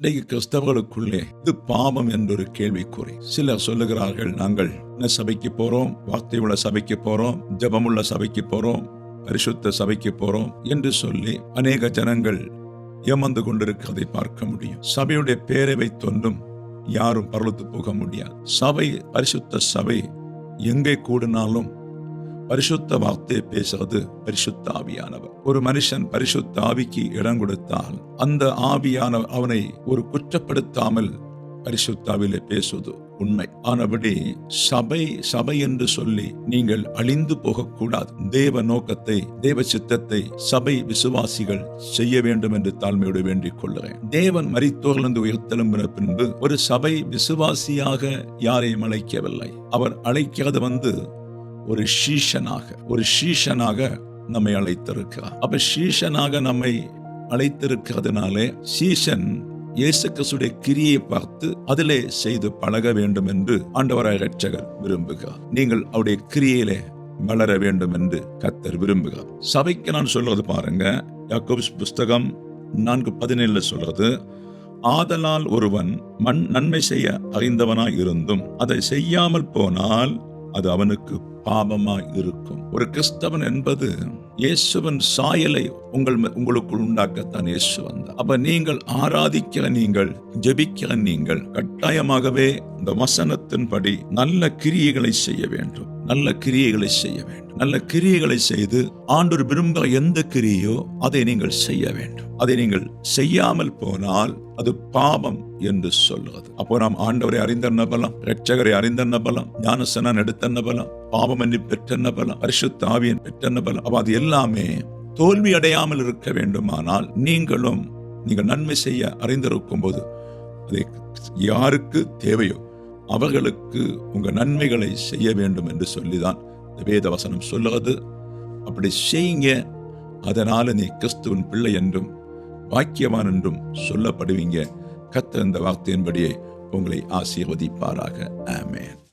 இன்றைக்கு கிறிஸ்தவர்களுக்குள்ளே இது பாவம் என்றொரு கேள்விக்குறி. சிலர் சொல்லுகிறார்கள், நாங்கள் சபைக்கு போறோம், வார்த்தையுள்ள சபைக்கு போறோம், ஜெபமுள்ள சபைக்கு போறோம், பரிசுத்த சபைக்கு போறோம் என்று சொல்லி அநேக ஜனங்கள் ஏமாந்து கொண்டிருக்கிறதை பார்க்க முடியும். சபையுடைய பேரை வைத்தொன்றும் யாரும் பரலத்து போக முடியாது. சபை, பரிசுத்த சபை எங்கே கூடினாலும் பரிசுத்த வார்த்தையை பேசுறது பரிசுத்த ஆவியானவர். ஒரு மனுஷன் பரிசுத்த ஆவிக்கு இடம் கொடுத்தால் அந்த ஆவியான அவனை ஒரு குற்றப்படுத்தாமல் பரிசுத்த ஆவியிலே பேசுவது உண்மை. ஆனபடி சபை என்று சொல்லி நீங்கள் அழிந்து போகக்கூடாது. தேவ நோக்கத்தை, தேவ சித்தத்தை சபை விசுவாசிகள் செய்ய வேண்டும் என்று தாழ்மையோடு வேண்டிக் கொள்கிறேன். தேவன் மரித்தோரிலிருந்து உயிர்த்தெழும்பின பின்பு ஒரு சபை விசுவாசியாக யாரையும் அழைக்கவில்லை. அவர் அழைக்கிறது ஒரு சீஷனாக நம்மை அழைத்திருக்கிறார். அப்ப சீஷனாக நம்மை அழைத்திருக்கிறதுனாலே சீஷன் இயேசு கிறிஸ்துவின் கிரியை பார்த்து அதிலே செய்து பழக வேண்டும் என்று ஆண்டவராய் இரட்சகர் விரும்புகிறார். நீங்கள் அவருடைய கிரியையிலே வளர வேண்டும் என்று கர்த்தர் விரும்புகிறார். சபைக்கு நான் சொல்றது பாருங்க, யாக்கோபு புஸ்தகம் 4:17 சொல்றது, ஆதலால் ஒருவன் நன்மை செய்ய அறிந்தவனாய் இருந்தும் அதை செய்யாமல் போனால் அது அவனுக்கு பாவமாய் இருக்கும். ஒரு கிறிஸ்தவன் என்பது இயேசுவின் சாயலை உங்களுக்குள் உண்டாக்கத்தான் இயேசு வந்தார். அப்ப நீங்கள் ஆராதிக்கிற, நீங்கள் ஜெபிக்கிற, நீங்கள் கட்டாயமாகவே இந்த வசனத்தின்படி நல்ல கிரியைகளை செய்ய வேண்டும். நல்ல கிரியைகளை செய்து ஆண்டவர் விரும்ப எந்த கிரியையோ அதை நீங்கள் செய்ய வேண்டும். அதை நீங்கள் செய்யாமல் போனால் அது பாவம் என்று சொல்லுவது. அப்போ நாம் ஆண்டவரை அறிந்த பலம், இரட்சகரை அறிந்த பலம், ஞானஸ்நானம் எடுத்த பலம், பாவம் என்று பெற்ற பலம், பரிசுத்த ஆவியன் பெற்ற பலம். அப்ப அது எல்லாமே தோல்வி அடையாமல் இருக்க வேண்டுமானால் நீங்கள் நன்மை செய்ய அறிந்திருக்கும் போது அதை யாருக்கு தேவையோ அவர்களுக்கு உங்க நன்மைகளை செய்ய வேண்டும் என்று சொல்லிதான் வேத வசனம் சொல்லுவது. அப்படி செய்யுங்க. அதனால நீ கிறிஸ்துவின் பிள்ளை என்றும் பாக்கியவான் என்றும் சொல்லப்படுவீங்க. கர்த்தர் இந்த வார்த்தையின்படியே உங்களை ஆசீர்வதிப்பாராக. ஆமென்.